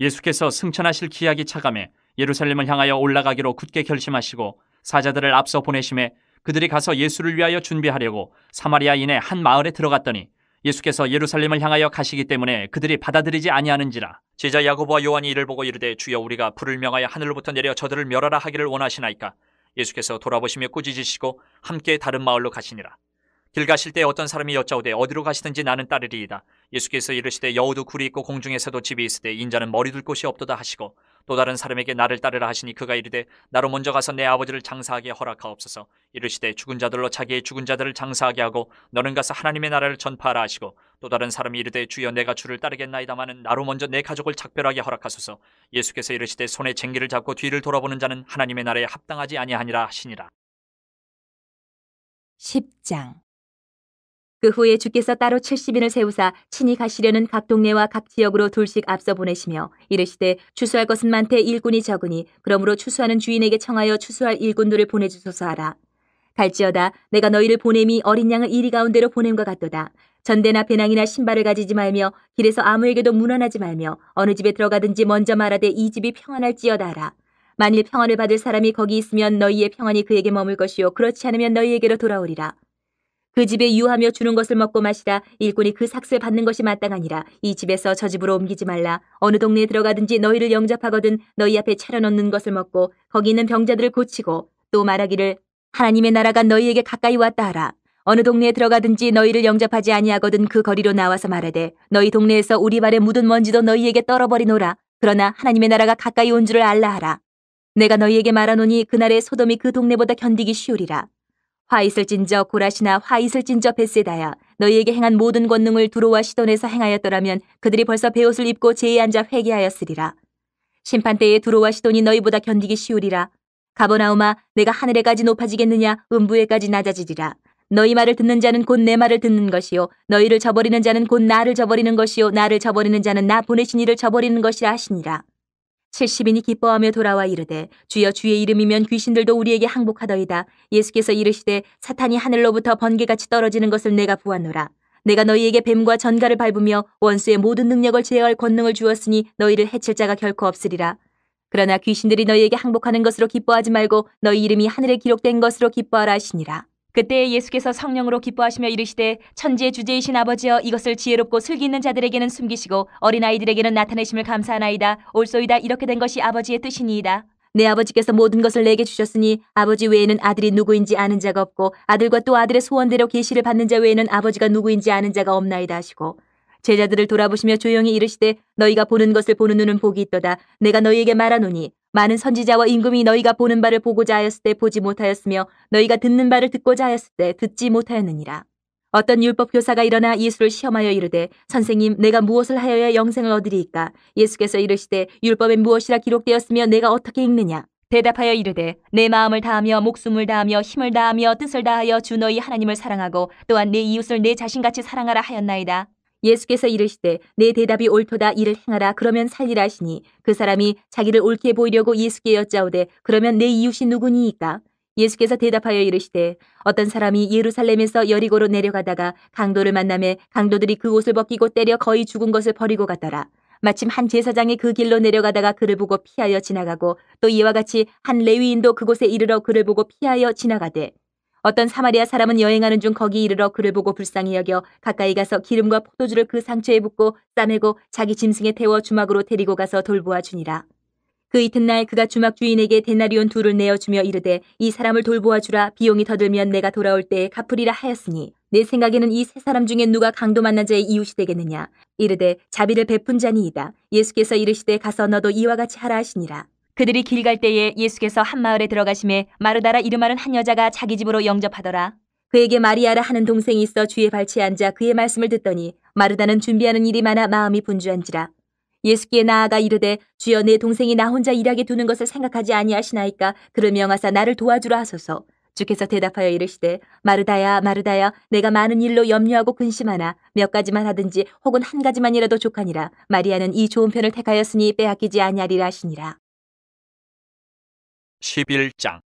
예수께서 승천하실 기약이 차감해 예루살렘을 향하여 올라가기로 굳게 결심하시고 사자들을 앞서 보내심에 그들이 가서 예수를 위하여 준비하려고 사마리아인의 한 마을에 들어갔더니 예수께서 예루살렘을 향하여 가시기 때문에 그들이 받아들이지 아니하는지라. 제자 야고보와 요한이 이를 보고 이르되 주여 우리가 불을 명하여 하늘로부터 내려 저들을 멸하라 하기를 원하시나이까. 예수께서 돌아보시며 꾸짖으시고 함께 다른 마을로 가시니라. 길 가실 때 어떤 사람이 여짜오되 어디로 가시든지 나는 따르리이다. 예수께서 이르시되 여우도 굴이 있고 공중에서도 집이 있으되 인자는 머리 둘 곳이 없도다 하시고 또 다른 사람에게 나를 따르라 하시니 그가 이르되 나로 먼저 가서 내 아버지를 장사하게 허락하옵소서. 이르시되 죽은 자들로 자기의 죽은 자들을 장사하게 하고 너는 가서 하나님의 나라를 전파하라 하시고 또 다른 사람이 이르되 주여 내가 주를 따르겠나이다마는 나로 먼저 내 가족을 작별하게 허락하소서. 예수께서 이르시되 손에 쟁기를 잡고 뒤를 돌아보는 자는 하나님의 나라에 합당하지 아니하니라 하시니라. 10장. 그 후에 주께서 따로 70인을 세우사 친히 가시려는 각 동네와 각 지역으로 둘씩 앞서 보내시며 이르시되 추수할 것은 많되 일꾼이 적으니 그러므로 추수하는 주인에게 청하여 추수할 일꾼들을 보내주소서 하라. 갈지어다 내가 너희를 보냄이 어린 양을 이리 가운데로 보냄과 같도다. 전대나 배낭이나 신발을 가지지 말며 길에서 아무에게도 문안하지 말며 어느 집에 들어가든지 먼저 말하되 이 집이 평안할지어다 하라. 만일 평안을 받을 사람이 거기 있으면 너희의 평안이 그에게 머물 것이요 그렇지 않으면 너희에게로 돌아오리라. 그 집에 유하며 주는 것을 먹고 마시라. 일꾼이 그 삭슬 받는 것이 마땅하니라. 이 집에서 저 집으로 옮기지 말라. 어느 동네에 들어가든지 너희를 영접하거든 너희 앞에 차려놓는 것을 먹고 거기 있는 병자들을 고치고 또 말하기를 하나님의 나라가 너희에게 가까이 왔다 하라. 어느 동네에 들어가든지 너희를 영접하지 아니하거든 그 거리로 나와서 말하되 너희 동네에서 우리 발에 묻은 먼지도 너희에게 떨어버리노라. 그러나 하나님의 나라가 가까이 온 줄을 알라 하라. 내가 너희에게 말하노니 그날에 소돔이 그 동네보다 견디기 쉬우리라. 화 있을진저 고라시나 화 있을진저 벳세다야 너희에게 행한 모든 권능을 두로와 시돈에서 행하였더라면 그들이 벌써 베옷을 입고 제에 앉아 회개하였으리라. 심판때에 두로와 시돈이 너희보다 견디기 쉬우리라. 가버나움아 내가 하늘에까지 높아지겠느냐 음부에까지 낮아지리라. 너희 말을 듣는 자는 곧 내 말을 듣는 것이요 너희를 저버리는 자는 곧 나를 저버리는 것이요 나를 저버리는 자는 나 보내신 이를 저버리는 것이라 하시니라. 70인이 기뻐하며 돌아와 이르되 주여 주의 이름이면 귀신들도 우리에게 항복하더이다. 예수께서 이르시되 사탄이 하늘로부터 번개같이 떨어지는 것을 내가 보았노라. 내가 너희에게 뱀과 전갈을 밟으며 원수의 모든 능력을 제어할 권능을 주었으니 너희를 해칠 자가 결코 없으리라. 그러나 귀신들이 너희에게 항복하는 것으로 기뻐하지 말고 너희 이름이 하늘에 기록된 것으로 기뻐하라 하시니라. 그때 예수께서 성령으로 기뻐하시며 이르시되 천지의 주제이신 아버지여 이것을 지혜롭고 슬기 있는 자들에게는 숨기시고 어린아이들에게는 나타내심을 감사하나이다. 옳소이다. 이렇게 된 것이 아버지의 뜻이니이다. 내 아버지께서 모든 것을 내게 주셨으니 아버지 외에는 아들이 누구인지 아는 자가 없고 아들과 또 아들의 소원대로 계시를 받는 자 외에는 아버지가 누구인지 아는 자가 없나이다 하시고 제자들을 돌아보시며 조용히 이르시되 너희가 보는 것을 보는 눈은 복이 있도다. 내가 너희에게 말하노니 많은 선지자와 임금이 너희가 보는 바를 보고자 하였을 때 보지 못하였으며 너희가 듣는 바를 듣고자 하였을 때 듣지 못하였느니라. 어떤 율법 교사가 일어나 예수를 시험하여 이르되 선생님 내가 무엇을 하여야 영생을 얻으리이까. 예수께서 이르시되 율법에 무엇이라 기록되었으며 내가 어떻게 읽느냐. 대답하여 이르되 내 마음을 다하며 목숨을 다하며 힘을 다하며 뜻을 다하여 주 너희 하나님을 사랑하고 또한 내 이웃을 내 자신같이 사랑하라 하였나이다. 예수께서 이르시되 내 대답이 옳도다. 이를 행하라. 그러면 살리라 하시니 그 사람이 자기를 옳게 보이려고 예수께 여짜오되 그러면 내 이웃이 누구니이까. 예수께서 대답하여 이르시되 어떤 사람이 예루살렘에서 여리고로 내려가다가 강도를 만나매 강도들이 그 옷을 벗기고 때려 거의 죽은 것을 버리고 갔더라. 마침 한 제사장이 그 길로 내려가다가 그를 보고 피하여 지나가고 또 이와 같이 한 레위인도 그곳에 이르러 그를 보고 피하여 지나가되 어떤 사마리아 사람은 여행하는 중 거기 이르러 그를 보고 불쌍히 여겨 가까이 가서 기름과 포도주를 그 상처에 붓고 싸매고 자기 짐승에 태워 주막으로 데리고 가서 돌보아 주니라. 그 이튿날 그가 주막 주인에게 데나리온 2를 내어주며 이르되 이 사람을 돌보아 주라. 비용이 더 들면 내가 돌아올 때에 갚으리라 하였으니 내 생각에는 이 세 사람 중에 누가 강도 만난 자의 이웃이 되겠느냐. 이르되 자비를 베푼 자니이다. 예수께서 이르시되 가서 너도 이와 같이 하라 하시니라. 그들이 길 갈 때에 예수께서 한 마을에 들어가심에 마르다라 이름하는 한 여자가 자기 집으로 영접하더라. 그에게 마리아라 하는 동생이 있어 주의 발치에 앉아 그의 말씀을 듣더니 마르다는 준비하는 일이 많아 마음이 분주한지라. 예수께 나아가 이르되 주여 내 동생이 나 혼자 일하게 두는 것을 생각하지 아니하시나이까. 그를 명하사 나를 도와주라 하소서. 주께서 대답하여 이르시되 마르다야 마르다야 내가 많은 일로 염려하고 근심하나 몇 가지만 하든지 혹은 한 가지만이라도 족하니라. 마리아는 이 좋은 편을 택하였으니 빼앗기지 아니하리라 하시니라. 11장.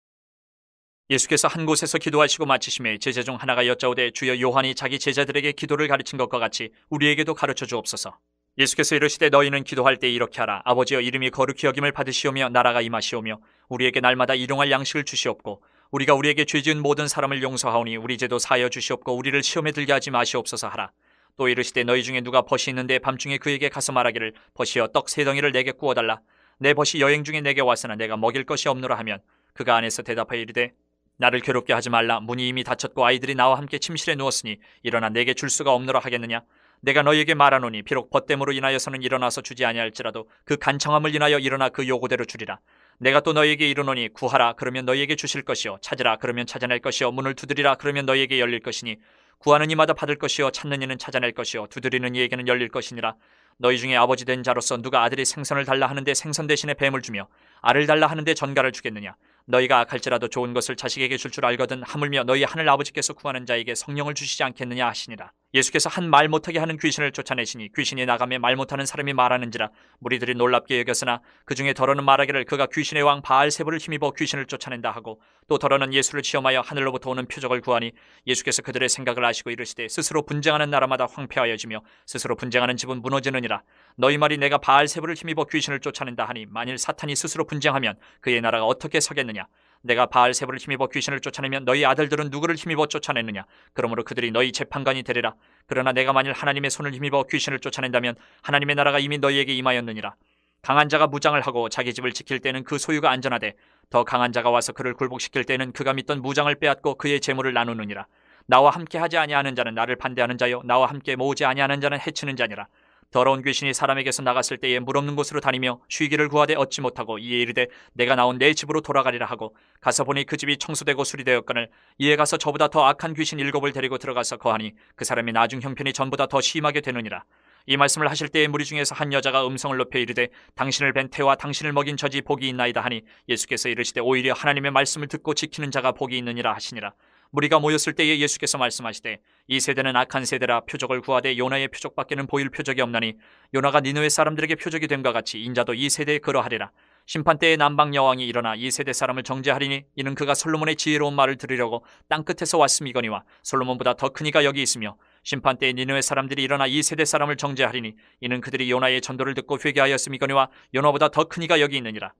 예수께서 한 곳에서 기도하시고 마치심에 제자 중 하나가 여짜오되 주여 요한이 자기 제자들에게 기도를 가르친 것과 같이 우리에게도 가르쳐 주옵소서. 예수께서 이르시되 너희는 기도할 때 이렇게 하라. 아버지여, 이름이 거룩히 여김을 받으시오며 나라가 임하시오며 우리에게 날마다 일용할 양식을 주시옵고 우리가 우리에게 죄 지은 모든 사람을 용서하오니 우리 죄도 사하여 주시옵고 우리를 시험에 들게 하지 마시옵소서 하라. 또 이르시되 너희 중에 누가 벗이 있는데 밤중에 그에게 가서 말하기를 벗이여 떡 세 덩이를 내게 구워달라. 내 벗이 여행 중에 내게 왔으나 내가 먹일 것이 없노라 하면 그가 안에서 대답하여 이르되 나를 괴롭게 하지 말라. 문이 이미 닫혔고 아이들이 나와 함께 침실에 누웠으니 일어나 내게 줄 수가 없노라 하겠느냐. 내가 너희에게 말하노니 비록 벗됨으로 인하여서는 일어나서 주지 아니할지라도 그 간청함을 인하여 일어나 그 요구대로 주리라. 내가 또 너희에게 이르노니 구하라 그러면 너희에게 주실 것이요 찾으라 그러면 찾아낼 것이요 문을 두드리라 그러면 너희에게 열릴 것이니 구하는 이마다 받을 것이요 찾는 이는 찾아낼 것이요 두드리는 이에게는 열릴 것이니라. 너희 중에 아버지 된 자로서 누가 아들이 생선을 달라 하는데 생선 대신에 뱀을 주며 알을 달라 하는데 전갈을 주겠느냐. 너희가 악할지라도 좋은 것을 자식에게 줄 줄 알거든 하물며 너희 하늘 아버지께서 구하는 자에게 성령을 주시지 않겠느냐 하시니라. 예수께서 한 말 못하게 하는 귀신을 쫓아내시니 귀신이 나가며 말 못하는 사람이 말하는지라. 무리들이 놀랍게 여겼으나 그 중에 더러는 말하기를 그가 귀신의 왕 바알세불을 힘입어 귀신을 쫓아낸다 하고 또 더러는 예수를 시험하여 하늘로부터 오는 표적을 구하니 예수께서 그들의 생각을 아시고 이르시되 스스로 분쟁하는 나라마다 황폐하여지며 스스로 분쟁하는 집은 무너지느니라. 너희 말이 내가 바알세불을 힘입어 귀신을 쫓아낸다 하니 만일 사탄이 스스로 분쟁하면 그의 나라가 어떻게 서겠느냐. 내가 바알세불을 힘입어 귀신을 쫓아내면 너희 아들들은 누구를 힘입어 쫓아내느냐. 그러므로 그들이 너희 재판관이 되리라. 그러나 내가 만일 하나님의 손을 힘입어 귀신을 쫓아낸다면 하나님의 나라가 이미 너희에게 임하였느니라. 강한 자가 무장을 하고 자기 집을 지킬 때는 그 소유가 안전하되 더 강한 자가 와서 그를 굴복시킬 때는 그가 믿던 무장을 빼앗고 그의 재물을 나누느니라. 나와 함께 하지 아니하는 자는 나를 반대하는 자요 나와 함께 모으지 아니하는 자는 해치는 자니라. 더러운 귀신이 사람에게서 나갔을 때에 물 없는 곳으로 다니며 쉬기를 구하되 얻지 못하고 이에 이르되 내가 나온 내 집으로 돌아가리라 하고 가서 보니 그 집이 청소되고 수리되었거늘 이에 가서 저보다 더 악한 귀신 7을 데리고 들어가서 거하니 그 사람의 나중 형편이 전보다 더 심하게 되느니라. 이 말씀을 하실 때에 무리 중에서 한 여자가 음성을 높여 이르되 당신을 뵌 태와 당신을 먹인 저지 복이 있나이다 하니 예수께서 이르시되 오히려 하나님의 말씀을 듣고 지키는 자가 복이 있느니라 하시니라. 무리가 모였을 때에 예수께서 말씀하시되 이 세대는 악한 세대라. 표적을 구하되 요나의 표적밖에는 보일 표적이 없나니 요나가 니느웨 사람들에게 표적이 됨과 같이 인자도 이 세대에 그러하리라. 심판때에 남방 여왕이 일어나 이 세대 사람을 정죄하리니 이는 그가 솔로몬의 지혜로운 말을 들으려고 땅끝에서 왔음이거니와 솔로몬보다 더 큰 이가 여기 있으며 심판때에 니느웨 사람들이 일어나 이 세대 사람을 정죄하리니 이는 그들이 요나의 전도를 듣고 회개하였음이거니와 요나보다 더 큰 이가 여기 있느니라.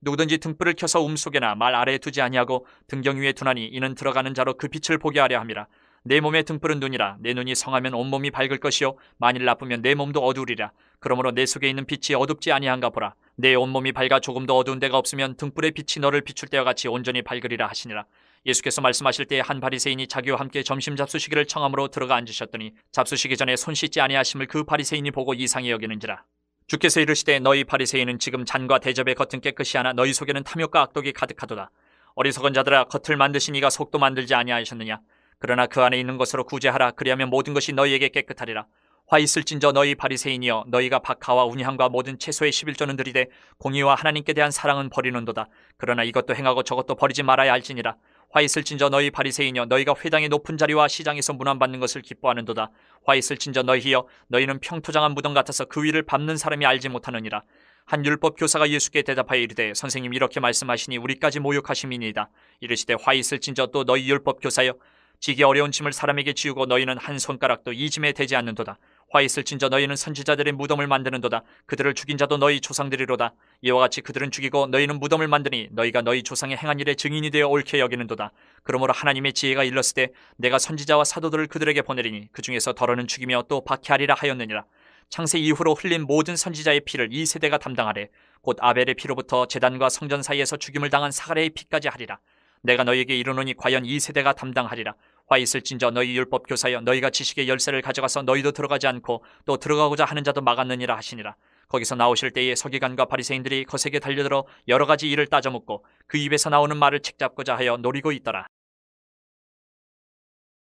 누구든지 등불을 켜서 속에나 말 아래에 두지 아니하고 등경 위에 두나니 이는 들어가는 자로 그 빛을 보게 하려 함이라. 내 몸의 등불은 눈이라. 내 눈이 성하면 온몸이 밝을 것이요 만일 나쁘면 내 몸도 어두우리라. 그러므로 내 속에 있는 빛이 어둡지 아니한가 보라. 내 온몸이 밝아 조금도 어두운 데가 없으면 등불의 빛이 너를 비출 때와 같이 온전히 밝으리라 하시니라. 예수께서 말씀하실 때에 한 바리새인이 자기와 함께 점심 잡수시기를 청함으로 들어가 앉으셨더니 잡수시기 전에 손 씻지 아니하심을 그 바리새인이 보고 이상히 여기는지라. 주께서 이르시되 너희 바리새인은 지금 잔과 대접의 겉은 깨끗이 하나 너희 속에는 탐욕과 악독이 가득하도다. 어리석은 자들아, 겉을 만드신 이가 속도 만들지 아니하셨느냐. 그러나 그 안에 있는 것으로 구제하라. 그리하면 모든 것이 너희에게 깨끗하리라. 화 있을진저 너희 바리새인이여, 너희가 박하와 운향과 모든 채소의 11조는 들이되 공의와 하나님께 대한 사랑은 버리는도다. 그러나 이것도 행하고 저것도 버리지 말아야 할지니라. 화 있을진저 너희 바리새인이여, 너희가 회당의 높은 자리와 시장에서 문안받는 것을 기뻐하는도다. 화 있을진저 너희여, 너희는 평토장한 무덤 같아서 그 위를 밟는 사람이 알지 못하느니라. 한 율법 교사가 예수께 대답하여 이르되 선생님 이렇게 말씀하시니 우리까지 모욕하심이니이다. 이르시되 화 있을진저 또 너희 율법 교사여, 지기 어려운 짐을 사람에게 지우고 너희는 한 손가락도 이 짐에 대지 않는도다. 화 있을진저 너희는 선지자들의 무덤을 만드는도다. 그들을 죽인 자도 너희 조상들이로다. 이와 같이 그들은 죽이고 너희는 무덤을 만드니 너희가 너희 조상의 행한 일의 증인이 되어 옳게 여기는도다. 그러므로 하나님의 지혜가 일렀을 때 내가 선지자와 사도들을 그들에게 보내리니 그 중에서 더러는 죽이며 또 박해하리라 하였느니라. 창세 이후로 흘린 모든 선지자의 피를 이 세대가 담당하되 곧 아벨의 피로부터 제단과 성전 사이에서 죽임을 당한 사가랴의 피까지 하리라. 내가 너희에게 이르노니 과연 이 세대가 담당하리라. 화 있을진저 너희 율법 교사여, 너희가 지식의 열쇠를 가져가서 너희도 들어가지 않고 또 들어가고자 하는 자도 막았느니라 하시니라. 거기서 나오실 때에 서기관과 바리새인들이 거세게 달려들어 여러 가지 일을 따져묻고 그 입에서 나오는 말을 책잡고자 하여 노리고 있더라.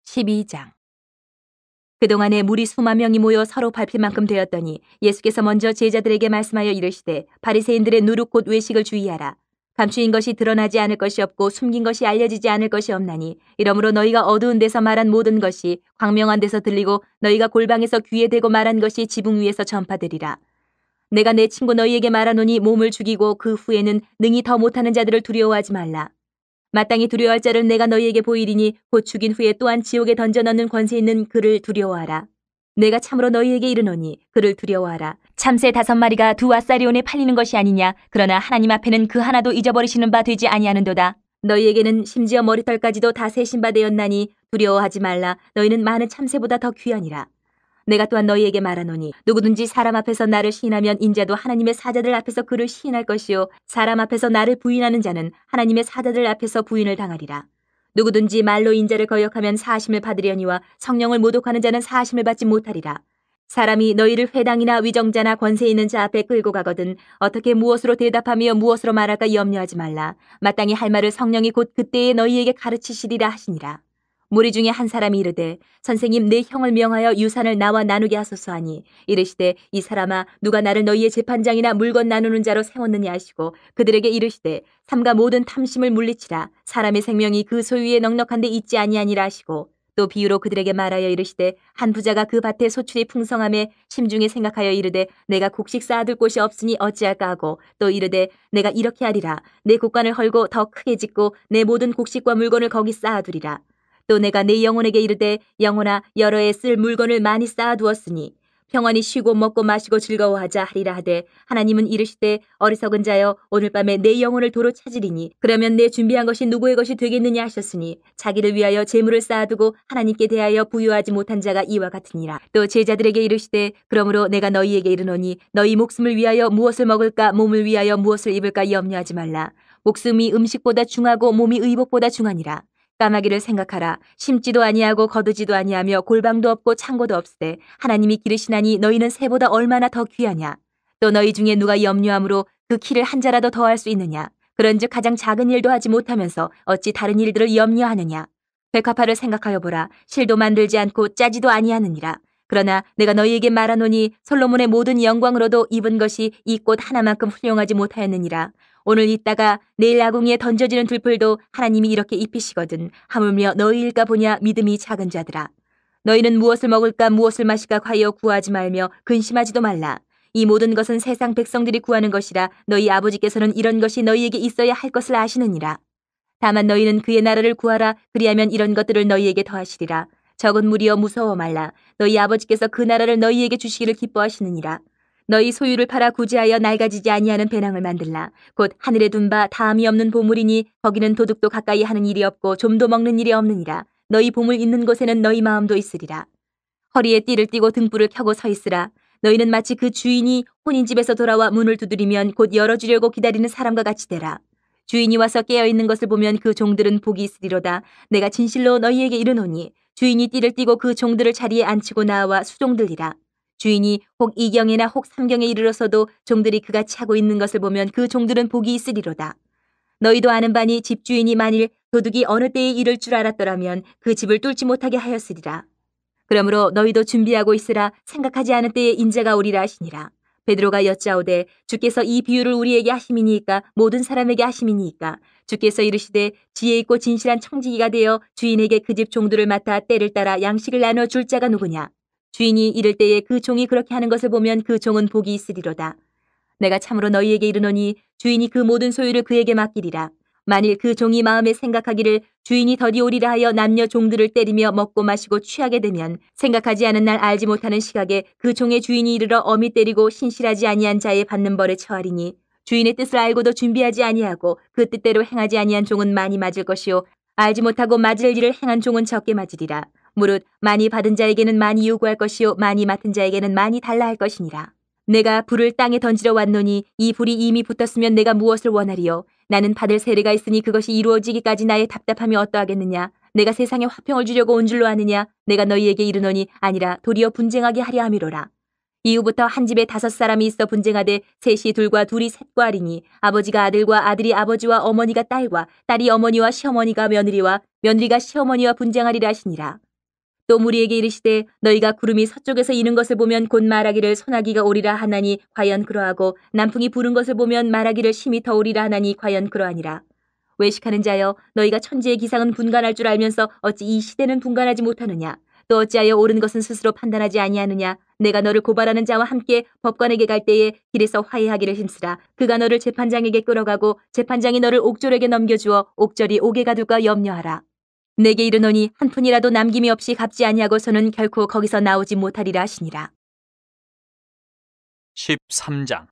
12장. 그동안에 무리 수만 명이 모여 서로 밟힐 만큼 되었더니 예수께서 먼저 제자들에게 말씀하여 이르시되 바리새인들의 누룩 곧 외식을 주의하라. 감추인 것이 드러나지 않을 것이 없고 숨긴 것이 알려지지 않을 것이 없나니 이러므로 너희가 어두운 데서 말한 모든 것이 광명한 데서 들리고 너희가 골방에서 귀에 대고 말한 것이 지붕 위에서 전파되리라. 내가 내 친구 너희에게 말하노니 몸을 죽이고 그 후에는 능히 더 못하는 자들을 두려워하지 말라. 마땅히 두려워할 자를 내가 너희에게 보이리니 곧 죽인 후에 또한 지옥에 던져 넣는 권세 있는 그를 두려워하라. 내가 참으로 너희에게 이르노니 그를 두려워하라. 참새 5마리가 2앗사리온에 팔리는 것이 아니냐. 그러나 하나님 앞에는 그 하나도 잊어버리시는 바 되지 아니하는도다. 너희에게는 심지어 머리털까지도 다 세신 바 되었나니 두려워하지 말라. 너희는 많은 참새보다 더 귀하니라. 내가 또한 너희에게 말하노니 누구든지 사람 앞에서 나를 시인하면 인자도 하나님의 사자들 앞에서 그를 시인할 것이요 사람 앞에서 나를 부인하는 자는 하나님의 사자들 앞에서 부인을 당하리라. 누구든지 말로 인자를 거역하면 사하심을 받으려니와 성령을 모독하는 자는 사하심을 받지 못하리라. 사람이 너희를 회당이나 위정자나 권세 있는 자 앞에 끌고 가거든 어떻게 무엇으로 대답하며 무엇으로 말할까 염려하지 말라. 마땅히 할 말을 성령이 곧 그때에 너희에게 가르치시리라 하시니라. 무리 중에 한 사람이 이르되 선생님 내 형을 명하여 유산을 나와 나누게 하소서 하니 이르시되 이 사람아 누가 나를 너희의 재판장이나 물건 나누는 자로 세웠느냐 하시고 그들에게 이르시되 삼가 모든 탐심을 물리치라. 사람의 생명이 그 소유에 넉넉한데 있지 아니하니라 하시고 또 비유로 그들에게 말하여 이르시되 한 부자가 그 밭에 소출이 풍성함에 심중에 생각하여 이르되 내가 곡식 쌓아둘 곳이 없으니 어찌할까 하고 또 이르되 내가 이렇게 하리라. 내 곡간을 헐고 더 크게 짓고 내 모든 곡식과 물건을 거기 쌓아두리라. 또 내가 내 영혼에게 이르되 영혼아 여러 해 쓸 물건을 많이 쌓아두었으니 평안히 쉬고 먹고 마시고 즐거워하자 하리라 하되 하나님은 이르시되 어리석은 자여 오늘 밤에 내 영혼을 도로 찾으리니 그러면 내 준비한 것이 누구의 것이 되겠느냐 하셨으니 자기를 위하여 재물을 쌓아두고 하나님께 대하여 부유하지 못한 자가 이와 같으니라. 또 제자들에게 이르시되 그러므로 내가 너희에게 이르노니 너희 목숨을 위하여 무엇을 먹을까 몸을 위하여 무엇을 입을까 염려하지 말라. 목숨이 음식보다 중하고 몸이 의복보다 중하니라. 까마귀를 생각하라. 심지도 아니하고 거두지도 아니하며 골방도 없고 창고도 없으되 하나님이 기르시나니 너희는 새보다 얼마나 더 귀하냐. 또 너희 중에 누가 염려함으로 그 키를 한 자라도 더할 수 있느냐. 그런즉 가장 작은 일도 하지 못하면서 어찌 다른 일들을 염려하느냐. 백합화를 생각하여 보라. 실도 만들지 않고 짜지도 아니하느니라. 그러나 내가 너희에게 말하노니 솔로몬의 모든 영광으로도 입은 것이 이 꽃 하나만큼 훌륭하지 못하였느니라. 오늘 있다가 내일 아궁이에 던져지는 들풀도 하나님이 이렇게 입히시거든. 하물며 너희일까 보냐 믿음이 작은 자들아. 너희는 무엇을 먹을까 무엇을 마실까 과여 구하지 말며 근심하지도 말라. 이 모든 것은 세상 백성들이 구하는 것이라 너희 아버지께서는 이런 것이 너희에게 있어야 할 것을 아시느니라. 다만 너희는 그의 나라를 구하라. 그리하면 이런 것들을 너희에게 더하시리라. 적은 무리여 무서워 말라. 너희 아버지께서 그 나라를 너희에게 주시기를 기뻐하시느니라. 너희 소유를 팔아 구제하여 낡아지지 아니하는 배낭을 만들라. 곧 하늘에 둔 바 다함이 없는 보물이니 거기는 도둑도 가까이 하는 일이 없고 좀도 먹는 일이 없느니라. 너희 보물 있는 곳에는 너희 마음도 있으리라. 허리에 띠를 띠고 등불을 켜고 서 있으라. 너희는 마치 그 주인이 혼인 집에서 돌아와 문을 두드리면 곧 열어주려고 기다리는 사람과 같이 되라. 주인이 와서 깨어있는 것을 보면 그 종들은 복이 있으리로다. 내가 진실로 너희에게 이르노니 주인이 띠를 띠고 그 종들을 자리에 앉히고 나와 수종들이라. 주인이 혹 2경에나 혹 3경에 이르러서도 종들이 그같이 하고 있는 것을 보면 그 종들은 복이 있으리로다. 너희도 아는 바니 집주인이 만일 도둑이 어느 때에 이를 줄 알았더라면 그 집을 뚫지 못하게 하였으리라. 그러므로 너희도 준비하고 있으라. 생각하지 않은 때에 인자가 오리라 하시니라. 베드로가 여짜오되 주께서 이 비유를 우리에게 하심이니이까 모든 사람에게 하심이니이까. 주께서 이르시되 지혜 있고 진실한 청지기가 되어 주인에게 그 집 종들을 맡아 때를 따라 양식을 나눠 줄 자가 누구냐. 주인이 이를 때에 그 종이 그렇게 하는 것을 보면 그 종은 복이 있으리로다. 내가 참으로 너희에게 이르노니 주인이 그 모든 소유를 그에게 맡기리라. 만일 그 종이 마음에 생각하기를 주인이 더디 오리라 하여 남녀 종들을 때리며 먹고 마시고 취하게 되면 생각하지 않은 날 알지 못하는 시각에 그 종의 주인이 이르러 엄히 때리고 신실하지 아니한 자의 받는 벌에 처하리니 주인의 뜻을 알고도 준비하지 아니하고 그 뜻대로 행하지 아니한 종은 많이 맞을 것이요 알지 못하고 맞을 일을 행한 종은 적게 맞으리라. 무릇 많이 받은 자에게는 많이 요구할 것이요 많이 맡은 자에게는 많이 달라 할 것이니라. 내가 불을 땅에 던지러 왔노니 이 불이 이미 붙었으면 내가 무엇을 원하리요. 나는 받을 세례가 있으니 그것이 이루어지기까지 나의 답답함이 어떠하겠느냐. 내가 세상에 화평을 주려고 온 줄로 아느냐. 내가 너희에게 이르노니 아니라 도리어 분쟁하게 하려 함이로라. 이후부터 한 집에 5사람이 있어 분쟁하되 셋이 둘과 둘이 셋과 하리니 아버지가 아들과 아들이 아버지와 어머니가 딸과 딸이 어머니와 시어머니가 며느리와 며느리가 시어머니와 분쟁하리라 하시니라. 또 무리에게 이르시되 너희가 구름이 서쪽에서 이는 것을 보면 곧 말하기를 소나기가 오리라 하나니 과연 그러하고 남풍이 부는 것을 보면 말하기를 심히 더 오리라 하나니 과연 그러하니라. 외식하는 자여 너희가 천지의 기상은 분간할 줄 알면서 어찌 이 시대는 분간하지 못하느냐. 또 어찌하여 옳은 것은 스스로 판단하지 아니하느냐. 내가 너를 고발하는 자와 함께 법관에게 갈 때에 길에서 화해하기를 힘쓰라. 그가 너를 재판장에게 끌어가고 재판장이 너를 옥졸에게 넘겨주어 옥졸이 옥에 가둘까 염려하라. 내게 이르노니 한 푼이라도 남김이 없이 갚지 아니하고서는 결코 거기서 나오지 못하리라 하시니라. 13장.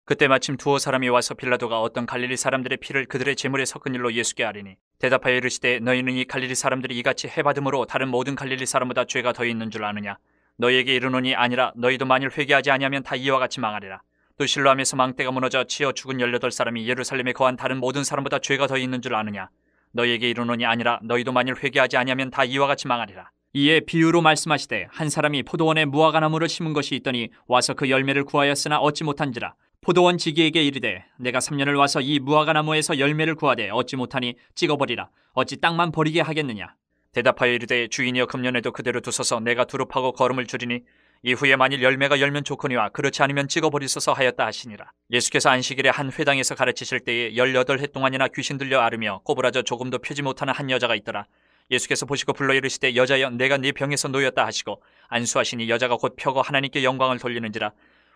그때 마침 두어 사람이 와서 빌라도가 어떤 갈릴리 사람들의 피를 그들의 제물에 섞은 일로 예수께 아뢰니, 대답하여 이르시되 너희는 이 갈릴리 사람들이 이같이 해받음으로 다른 모든 갈릴리 사람보다 죄가 더 있는 줄 아느냐? 너희에게 이르노니 아니라 너희도 만일 회개하지 아니하면 다 이와 같이 망하리라. 또 실로암에서 망대가 무너져 치어 죽은 18사람이 예루살렘에 거한 다른 모든 사람보다 죄가 더 있는 줄 아느냐? 너희에게 이르노니 아니라 너희도 만일 회개하지 아니하면 다 이와 같이 망하리라. 이에 비유로 말씀하시되 한 사람이 포도원에 무화과나무를 심은 것이 있더니 와서 그 열매를 구하였으나 얻지 못한지라. 포도원 지기에게 이르되 내가 3년을 와서 이 무화과나무에서 열매를 구하되 얻지 못하니 찍어버리라. 어찌 땅만 버리게 하겠느냐? 대답하여 이르되 주인이여 금년에도 그대로 두소서. 내가 두릅하고 거름을 줄이니 이후에 만일 열매가 열면 좋거니와 그렇지 않으면 찍어버리소서 하였다 하시니라. 예수께서 안식일에 한 회당에서 가르치실 때에 18해 동안이나 귀신 들려 앓으며 꼬부라져 조금도 펴지 못하는 한 여자가 있더라. 예수께서 보시고 불러 이르시되 여자여 내가 네 병에서 놓였다 하시고 안수하시니 여자가 곧 펴고 하나님께 영광을 돌리는지라.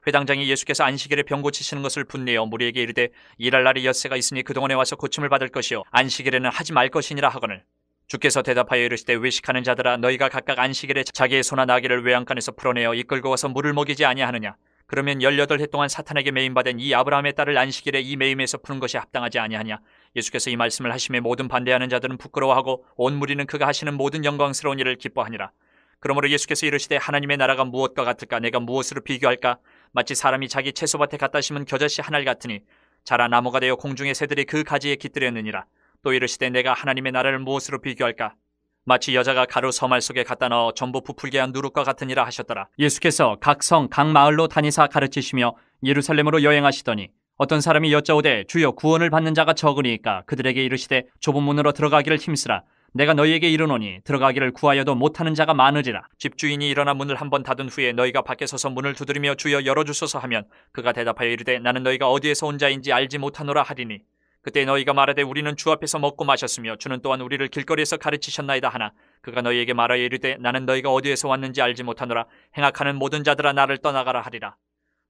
회당장이 예수께서 안식일에 병 고치시는 것을 분내어 무리에게 이르되 일할 날이 엿새가 있으니 그동안에 와서 고침을 받을 것이요 안식일에는 하지 말 것이니라 하거늘. 주께서 대답하여 이르시되 외식하는 자들아 너희가 각각 안식일에 자기의 소나 나귀를 외양간에서 풀어내어 이끌고 와서 물을 먹이지 아니하느냐? 그러면 18해 동안 사탄에게 매임받은 이 아브라함의 딸을 안식일에 이 매임에서 푸는 것이 합당하지 아니하냐? 예수께서 이 말씀을 하심에 모든 반대하는 자들은 부끄러워하고 온 무리는 그가 하시는 모든 영광스러운 일을 기뻐하니라. 그러므로 예수께서 이르시되 하나님의 나라가 무엇과 같을까? 내가 무엇으로 비교할까? 마치 사람이 자기 채소밭에 갖다 심은 겨자씨 한 알 같으니 자라 나무가 되어 공중의 새들이 그 가지에 깃들였느니라. 또 이르시되 내가 하나님의 나라를 무엇으로 비교할까? 마치 여자가 가루 서말 속에 갖다 넣어 전부 부풀게 한 누룩과 같으니라 하셨더라. 예수께서 각 성, 각 마을로 다니사 가르치시며 예루살렘으로 여행하시더니 어떤 사람이 여짜오되 주여 구원을 받는 자가 적으니까 그들에게 이르시되 좁은 문으로 들어가기를 힘쓰라. 내가 너희에게 이르노니 들어가기를 구하여도 못하는 자가 많으리라. 집주인이 일어나 문을 한번 닫은 후에 너희가 밖에 서서 문을 두드리며 주여 열어주소서 하면 그가 대답하여 이르되 나는 너희가 어디에서 온 자인지 알지 못하노라 하리니 그때 너희가 말하되 우리는 주 앞에서 먹고 마셨으며 주는 또한 우리를 길거리에서 가르치셨나이다 하나 그가 너희에게 말하여 이르되 나는 너희가 어디에서 왔는지 알지 못하노라. 행악하는 모든 자들아 나를 떠나가라 하리라.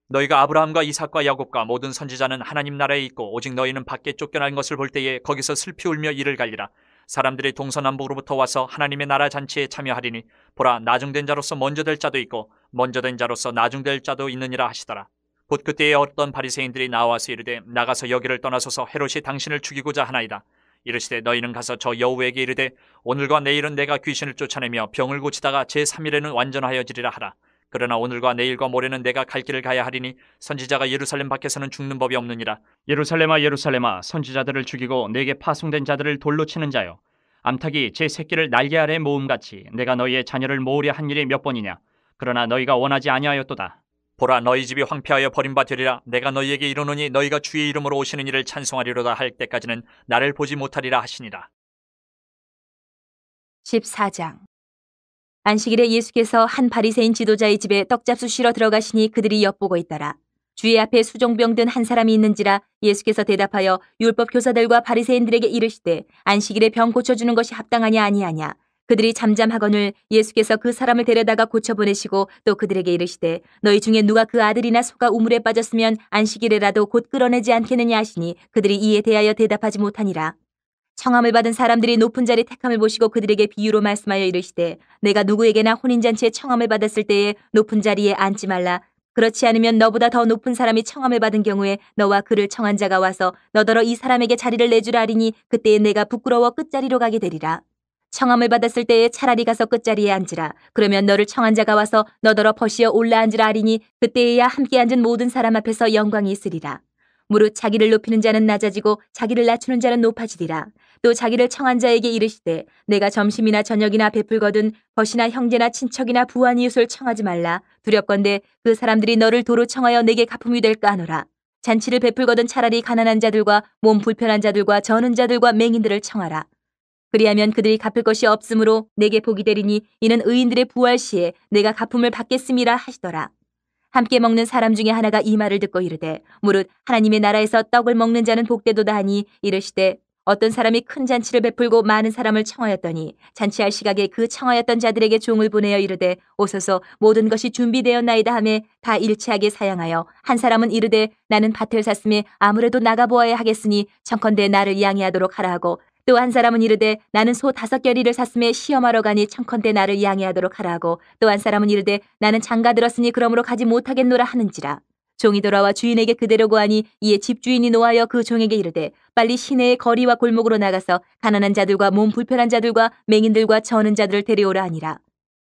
너희가 아브라함과 이삭과 야곱과 모든 선지자는 하나님 나라에 있고 오직 너희는 밖에 쫓겨난 것을 볼 때에 거기서 슬피 울며 이를 갈리라. 사람들이 동서남북으로부터 와서 하나님의 나라 잔치에 참여하리니 보라 나중된 자로서 먼저 될 자도 있고 먼저 된 자로서 나중될 자도 있느니라 하시더라. 곧 그때에 어떤 바리새인들이 나와서 이르되 나가서 여기를 떠나소서 헤롯이 당신을 죽이고자 하나이다. 이르시되 너희는 가서 저 여우에게 이르되 오늘과 내일은 내가 귀신을 쫓아내며 병을 고치다가 제3일에는 완전하여지리라 하라. 그러나 오늘과 내일과 모레는 내가 갈 길을 가야 하리니 선지자가 예루살렘 밖에서는 죽는 법이 없느니라. 예루살렘아 예루살렘아 선지자들을 죽이고 내게 파송된 자들을 돌로 치는 자여 암탉이 제 새끼를 날개 아래 모음같이 내가 너희의 자녀를 모으려 한 일이 몇 번이냐. 그러나 너희가 원하지 아니하였도다. 보라 너희 집이 황폐하여 버림바 되리라. 내가 너희에게 이르노니 너희가 주의 이름으로 오시는 이를 찬송하리로다 할 때까지는 나를 보지 못하리라 하시니라. 14장. 안식일에 예수께서 한 바리새인 지도자의 집에 떡잡수 쉬러 들어가시니 그들이 엿보고 있더라. 주의 앞에 수종병 든 한 사람이 있는지라. 예수께서 대답하여 율법 교사들과 바리새인들에게 이르시되 안식일에 병 고쳐주는 것이 합당하냐 아니하냐. 그들이 잠잠하거늘 예수께서 그 사람을 데려다가 고쳐보내시고 또 그들에게 이르시되 너희 중에 누가 그 아들이나 소가 우물에 빠졌으면 안식일에라도 곧 끌어내지 않겠느냐 하시니 그들이 이에 대하여 대답하지 못하니라. 청함을 받은 사람들이 높은 자리 택함을 보시고 그들에게 비유로 말씀하여 이르시되 내가 누구에게나 혼인잔치에 청함을 받았을 때에 높은 자리에 앉지 말라. 그렇지 않으면 너보다 더 높은 사람이 청함을 받은 경우에 너와 그를 청한 자가 와서 너더러 이 사람에게 자리를 내주라 하리니 그때에 내가 부끄러워 끝자리로 가게 되리라. 청함을 받았을 때에 차라리 가서 끝자리에 앉으라. 그러면 너를 청한 자가 와서 너더러 버시어 올라앉으라 하리니 그때에야 함께 앉은 모든 사람 앞에서 영광이 있으리라. 무릇 자기를 높이는 자는 낮아지고 자기를 낮추는 자는 높아지리라. 또 자기를 청한 자에게 이르시되 내가 점심이나 저녁이나 베풀거든 벗이나 형제나 친척이나 부한 이웃을 청하지 말라. 두렵건대 그 사람들이 너를 도로 청하여 내게 갚음이 될까 하노라. 잔치를 베풀거든 차라리 가난한 자들과 몸 불편한 자들과 저는 자들과 맹인들을 청하라. 그리하면 그들이 갚을 것이 없으므로 내게 복이 되리니 이는 의인들의 부활 시에 내가 갚음을 받겠음이라 하시더라. 함께 먹는 사람 중에 하나가 이 말을 듣고 이르되 무릇 하나님의 나라에서 떡을 먹는 자는 복되도다 하니 이르시되 어떤 사람이 큰 잔치를 베풀고 많은 사람을 청하였더니 잔치할 시각에 그 청하였던 자들에게 종을 보내어 이르되 오소서 모든 것이 준비되었나이다 하매 다 일치하게 사양하여 한 사람은 이르되 나는 밭을 샀음에 아무래도 나가보아야 하겠으니 청컨대 나를 양해하도록 하라 하고 또 한 사람은 이르되 나는 소 5겨리를 샀음에 시험하러 가니 청컨대 나를 양해하도록 하라 하고 또 한 사람은 이르되 나는 장가 들었으니 그러므로 가지 못하겠노라 하는지라. 종이 돌아와 주인에게 그대로 고하니 이에 집주인이 노하여 그 종에게 이르되 빨리 시내의 거리와 골목으로 나가서 가난한 자들과 몸 불편한 자들과 맹인들과 저는 자들을 데려오라 하니라.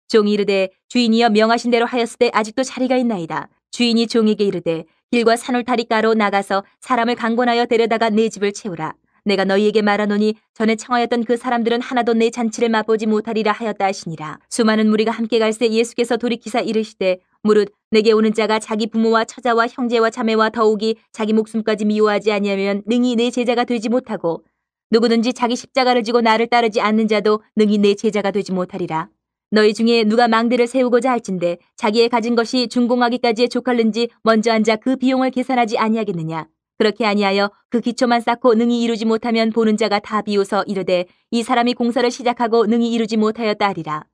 종이 이르되 주인이여 명하신 대로 하였으되 아직도 자리가 있나이다. 주인이 종에게 이르되 길과 산울타리가로 나가서 사람을 강권하여 데려다가 내 집을 채우라. 내가 너희에게 말하노니 전에 청하였던 그 사람들은 하나도 내 잔치를 맛보지 못하리라 하였다 하시니라. 수많은 무리가 함께 갈새 예수께서 돌이키사 이르시되 무릇 내게 오는 자가 자기 부모와 처자와 형제와 자매와 더욱이 자기 목숨까지 미워하지 아니하면 능히 내 제자가 되지 못하고 누구든지 자기 십자가를 지고 나를 따르지 않는 자도 능히 내 제자가 되지 못하리라. 너희 중에 누가 망대를 세우고자 할진대 자기의 가진 것이 준공하기까지에 족할는지 먼저 앉아 그 비용을 계산하지 아니하겠느냐. 그렇게 아니하여 그 기초만 쌓고 능히 이루지 못하면 보는 자가 다 비웃어 이르되 이 사람이 공사를 시작하고 능히 이루지 못하였다 하리라.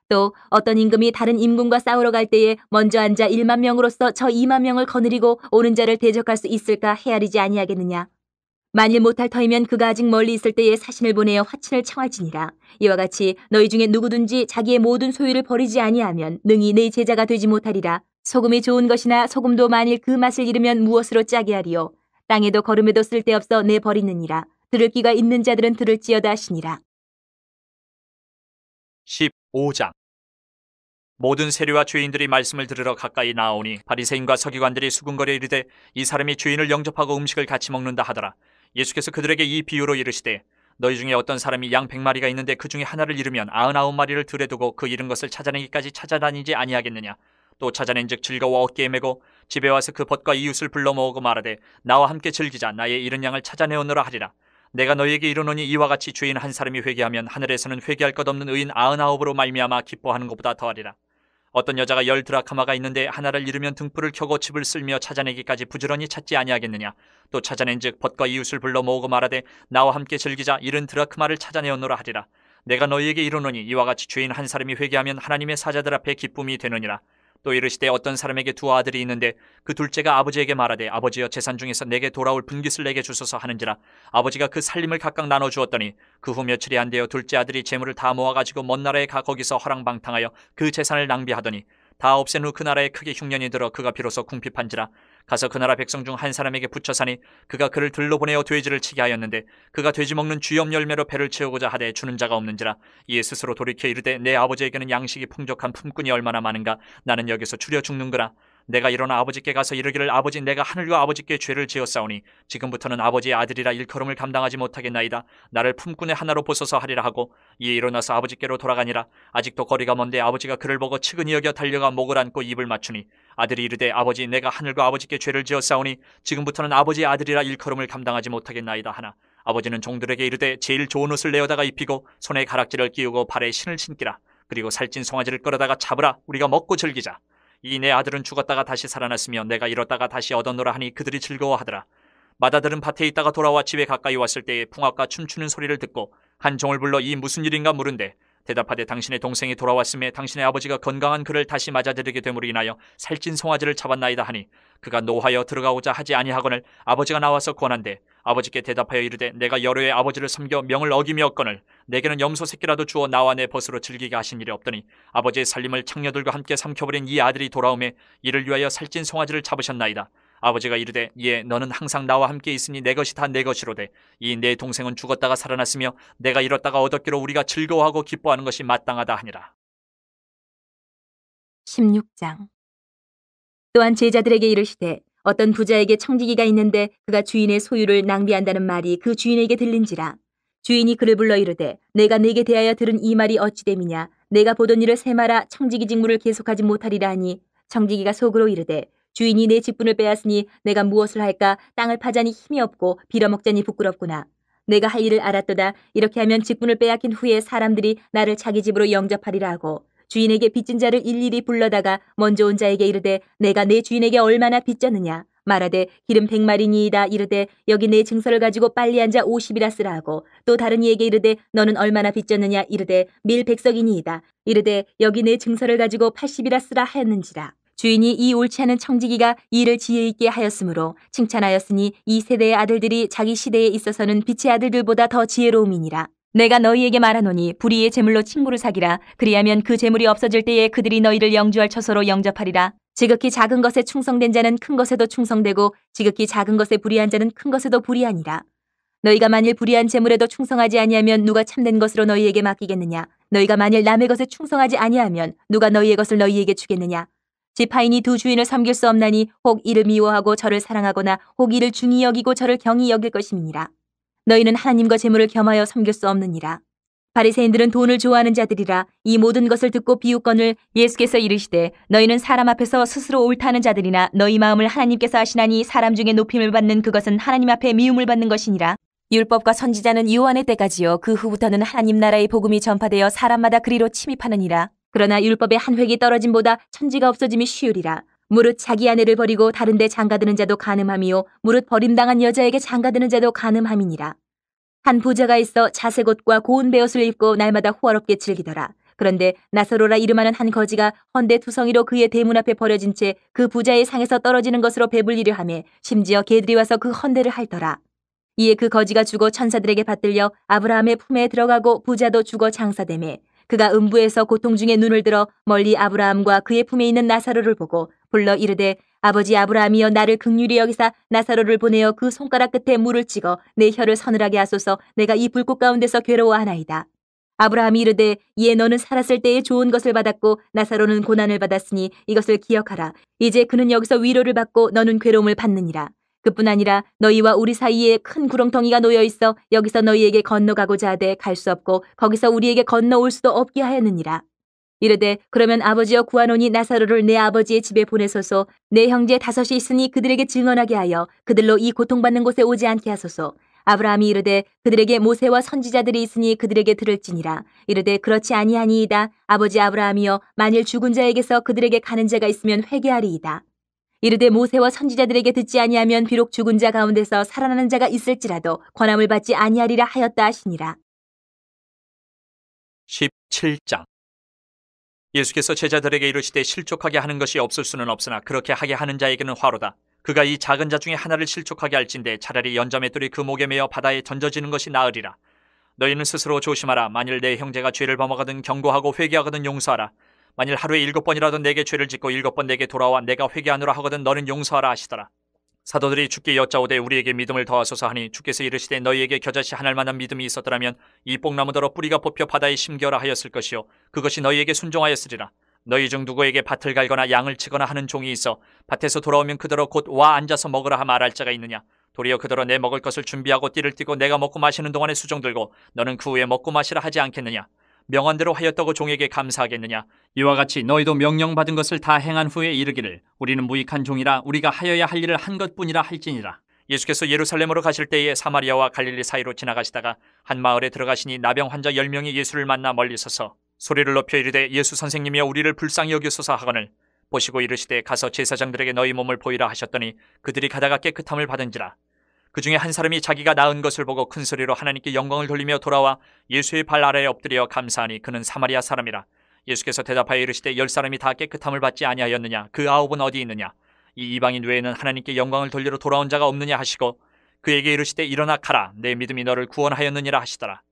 또 어떤 임금이 다른 임금과 싸우러 갈 때에 먼저 앉아 1만 명으로서 저 2만 명을 거느리고 오는 자를 대적할 수 있을까 헤아리지 아니하겠느냐. 만일 못할 터이면 그가 아직 멀리 있을 때에 사신을 보내어 화친을 청할지니라. 이와 같이 너희 중에 누구든지 자기의 모든 소유를 버리지 아니하면 능히 내 제자가 되지 못하리라. 소금이 좋은 것이나 소금도 만일 그 맛을 잃으면 무엇으로 짜게 하리요. 땅에도 거름에도 쓸데없어 내 버리느니라. 들을 귀가 있는 자들은 들을지어다 하시니라. 15장. 모든 세리와 죄인들이 말씀을 들으러 가까이 나오니 바리새인과 서기관들이 수군거려 이르되 이 사람이 죄인을 영접하고 음식을 같이 먹는다 하더라. 예수께서 그들에게 이 비유로 이르시되 너희 중에 어떤 사람이 양 100마리가 있는데 그 중에 하나를 잃으면 99마리를 들에 두고 그 잃은 것을 찾아내기까지 찾아다니지 아니하겠느냐. 또 찾아낸즉 즐거워 어깨에 메고 집에 와서 그 벗과 이웃을 불러 모으고 말하되 나와 함께 즐기자 나의 잃은 양을 찾아내오노라 하리라. 내가 너희에게 이르노니 이와 같이 죄인 한 사람이 회개하면 하늘에서는 회개할 것 없는 의인 99으로 말미암아 기뻐하는 것보다 더하리라. 어떤 여자가 10드라크마가 있는데 하나를 잃으면 등불을 켜고 집을 쓸며 찾아내기까지 부지런히 찾지 아니하겠느냐. 또 찾아낸즉 벗과 이웃을 불러 모으고 말하되 나와 함께 즐기자 70드라크마를 찾아내었노라 하리라. 내가 너희에게 이르노니 이와 같이 죄인 한 사람이 회개하면 하나님의 사자들 앞에 기쁨이 되느니라. 또 이르시되 어떤 사람에게 2 아들이 있는데 그 둘째가 아버지에게 말하되 아버지여 재산 중에서 내게 돌아올 분깃을 내게 주소서 하는지라. 아버지가 그 살림을 각각 나눠 주었더니 그 후 며칠이 안 되어 둘째 아들이 재물을 다 모아가지고 먼 나라에 가 거기서 허랑방탕하여 그 재산을 낭비하더니 다 없앤 후 그 나라에 크게 흉년이 들어 그가 비로소 궁핍한지라. 가서 그 나라 백성 중 한 사람에게 붙여 사니 그가 그를 들로 보내어 돼지를 치게 하였는데 그가 돼지 먹는 쥐염 열매로 배를 채우고자 하되 주는 자가 없는지라. 이에 스스로 돌이켜 이르되 내 아버지에게는 양식이 풍족한 품꾼이 얼마나 많은가. 나는 여기서 줄여 죽는구나. 내가 일어나 아버지께 가서 이르기를 아버지 내가 하늘과 아버지께 죄를 지었사오니 지금부터는 아버지의 아들이라 일컬음을 감당하지 못하겠나이다. 나를 품꾼의 하나로 보소서 하리라 하고 이에 일어나서 아버지께로 돌아가니라. 아직도 거리가 먼데 아버지가 그를 보고 측은히 여겨 달려가 목을 안고 입을 맞추니 아들이 이르되 아버지 내가 하늘과 아버지께 죄를 지었사오니 지금부터는 아버지의 아들이라 일컬음을 감당하지 못하겠나이다 하나 아버지는 종들에게 이르되 제일 좋은 옷을 내어다가 입히고 손에 가락지를 끼우고 발에 신을 신기라. 그리고 살찐 송아지를 끌어다가 잡으라. 우리가 먹고 즐기자. 이 내 아들은 죽었다가 다시 살아났으며 내가 잃었다가 다시 얻었노라 하니 그들이 즐거워하더라. 마다들은 밭에 있다가 돌아와 집에 가까이 왔을 때에 풍악과 춤추는 소리를 듣고 한 종을 불러 이 무슨 일인가 물은데 대답하되 당신의 동생이 돌아왔음에 당신의 아버지가 건강한 그를 다시 맞아들이게 됨으로 인하여 살찐 송아지를 잡았나이다 하니 그가 노하여 들어가고자 하지 아니하거늘 아버지가 나와서 권한대 아버지께 대답하여 이르되 내가 여러 해 아버지를 섬겨 명을 어기며었거늘 내게는 염소 새끼라도 주어 나와 내 벗으로 즐기게 하신 일이 없더니 아버지의 살림을 창녀들과 함께 삼켜버린 이 아들이 돌아오매 이를 위하여 살찐 송아지를 잡으셨나이다. 아버지가 이르되 예 너는 항상 나와 함께 있으니 내 것이 다 내 것이로되 이 내 동생은 죽었다가 살아났으며 내가 잃었다가 얻었기로 우리가 즐거워하고 기뻐하는 것이 마땅하다 하니라. 16장. 또한 제자들에게 이르시되 어떤 부자에게 청지기가 있는데 그가 주인의 소유를 낭비한다는 말이 그 주인에게 들린지라. 주인이 그를 불러 이르되 내가 네게 대하여 들은 이 말이 어찌 됨이냐. 내가 보던 일을 세마라 청지기 직무를 계속하지 못하리라 하니 청지기가 속으로 이르되 주인이 내 직분을 빼앗으니 내가 무엇을 할까. 땅을 파자니 힘이 없고 빌어먹자니 부끄럽구나. 내가 할 일을 알았도다. 이렇게 하면 직분을 빼앗긴 후에 사람들이 나를 자기 집으로 영접하리라 하고 주인에게 빚진 자를 일일이 불러다가 먼저 온 자에게 이르되 내가 내 주인에게 얼마나 빚졌느냐. 말하되 기름 100마리니이다. 이르되 여기 내 증서를 가지고 빨리 앉아 50이라 쓰라 하고 또 다른 이에게 이르되 너는 얼마나 빚졌느냐. 이르되 밀 100석이니이다. 이르되 여기 내 증서를 가지고 80이라 쓰라 하였는지라. 주인이 이 옳지 않은 청지기가 일을 지혜 있게 하였으므로 칭찬하였으니 이 세대의 아들들이 자기 시대에 있어서는 빛의 아들들보다 더 지혜로움이니라. 내가 너희에게 말하노니 불의의 제물로 친구를 사기라. 그리하면 그 제물이 없어질 때에 그들이 너희를 영주할 처소로 영접하리라. 지극히 작은 것에 충성된 자는 큰 것에도 충성되고 지극히 작은 것에 불의한 자는 큰 것에도 불의하니라. 너희가 만일 불의한 제물에도 충성하지 아니하면 누가 참된 것으로 너희에게 맡기겠느냐? 너희가 만일 남의 것에 충성하지 아니하면 누가 너희의 것을 너희에게 주겠느냐? 지파인이 두 주인을 섬길 수 없나니 혹 이를 미워하고 저를 사랑하거나 혹 이를 중히 여기고 저를 경히 여길 것임이니라. 너희는 하나님과 제물을 겸하여 섬길 수 없느니라. 바리새인들은 돈을 좋아하는 자들이라. 이 모든 것을 듣고 비웃거늘 예수께서 이르시되 너희는 사람 앞에서 스스로 옳다는 자들이나 너희 마음을 하나님께서 아시나니 사람 중에 높임을 받는 그것은 하나님 앞에 미움을 받는 것이니라. 율법과 선지자는 요한의 때까지요 그 후부터는 하나님 나라의 복음이 전파되어 사람마다 그리로 침입하느니라. 그러나 율법의 한 획이 떨어짐보다 천지가 없어짐이 쉬우리라. 무릇 자기 아내를 버리고 다른 데 장가드는 자도 간음함이요 무릇 버림당한 여자에게 장가드는 자도 간음함이니라. 한 부자가 있어 자색 옷과 고운 베옷을 입고 날마다 호화롭게 즐기더라. 그런데 나사로라 이름하는 한 거지가 헌데 투성이로 그의 대문 앞에 버려진 채 그 부자의 상에서 떨어지는 것으로 배불리려 하며 심지어 개들이 와서 그 헌데를 핥더라. 이에 그 거지가 죽어 천사들에게 받들려 아브라함의 품에 들어가고 부자도 죽어 장사되매 그가 음부에서 고통 중에 눈을 들어 멀리 아브라함과 그의 품에 있는 나사로를 보고 불러 이르되 아버지 아브라함이여 나를 긍휼히 여기사 나사로를 보내어 그 손가락 끝에 물을 찍어 내 혀를 서늘하게 하소서. 내가 이 불꽃 가운데서 괴로워하나이다. 아브라함이 이르되 이에 너는 살았을 때에 좋은 것을 받았고 나사로는 고난을 받았으니 이것을 기억하라. 이제 그는 여기서 위로를 받고 너는 괴로움을 받느니라. 그뿐 아니라 너희와 우리 사이에 큰 구렁텅이가 놓여 있어 여기서 너희에게 건너가고자 하되 갈 수 없고 거기서 우리에게 건너올 수도 없게 하였느니라. 이르되 그러면 아버지여 구하노니 나사로를 내 아버지의 집에 보내소서. 내 형제 5이 있으니 그들에게 증언하게 하여 그들로 이 고통받는 곳에 오지 않게 하소서. 아브라함이 이르되 그들에게 모세와 선지자들이 있으니 그들에게 들을지니라. 이르되 그렇지 아니하니이다. 아버지 아브라함이여 만일 죽은 자에게서 그들에게 가는 자가 있으면 회개하리이다. 이르되 모세와 선지자들에게 듣지 아니하면 비록 죽은 자 가운데서 살아나는 자가 있을지라도 권함을 받지 아니하리라 하였다 하시니라. 17장. 예수께서 제자들에게 이르시되 실족하게 하는 것이 없을 수는 없으나 그렇게 하게 하는 자에게는 화로다. 그가 이 작은 자 중에 하나를 실족하게 할진대 차라리 연자맷돌이 그 목에 매어 바다에 던져지는 것이 나으리라. 너희는 스스로 조심하라. 만일 내 형제가 죄를 범하거든 경고하고 회개하거든 용서하라. 만일 하루에 7번이라도 내게 죄를 짓고 7번 내게 돌아와 내가 회개하노라 하거든 너는 용서하라 하시더라. 사도들이 주께 여짜오되 우리에게 믿음을 더하소서 하니 주께서 이르시되 너희에게 겨자씨 한 알만한 믿음이 있었더라면 이 뽕나무더러 뿌리가 뽑혀 바다에 심겨라 하였을 것이요 그것이 너희에게 순종하였으리라. 너희 중 누구에게 밭을 갈거나 양을 치거나 하는 종이 있어 밭에서 돌아오면 그더러 곧 와 앉아서 먹으라 말할 자가 있느냐. 도리어 그더러 내 먹을 것을 준비하고 띠를 띠고 내가 먹고 마시는 동안에 수종 들고 너는 그 후에 먹고 마시라 하지 않겠느냐. 명한대로 하였다고 종에게 감사하겠느냐. 이와 같이 너희도 명령받은 것을 다 행한 후에 이르기를 우리는 무익한 종이라 우리가 하여야 할 일을 한 것뿐이라 할지니라. 예수께서 예루살렘으로 가실 때에 사마리아와 갈릴리 사이로 지나가시다가 한 마을에 들어가시니 나병 환자 10명이 예수를 만나 멀리 서서 소리를 높여 이르되 예수 선생님이여 우리를 불쌍히 여기소서 하거늘 보시고 이르시되 가서 제사장들에게 너희 몸을 보이라 하셨더니 그들이 가다가 깨끗함을 받은지라. 그 중에 한 사람이 자기가 나은 것을 보고 큰 소리로 하나님께 영광을 돌리며 돌아와 예수의 발 아래에 엎드려 감사하니 그는 사마리아 사람이라. 예수께서 대답하여 이르시되 10사람이 다 깨끗함을 받지 아니하였느냐. 그 9은 어디 있느냐. 이 이방인 외에는 하나님께 영광을 돌리러 돌아온 자가 없느냐 하시고 그에게 이르시되 일어나 가라. 내 믿음이 너를 구원하였느니라 하시더라.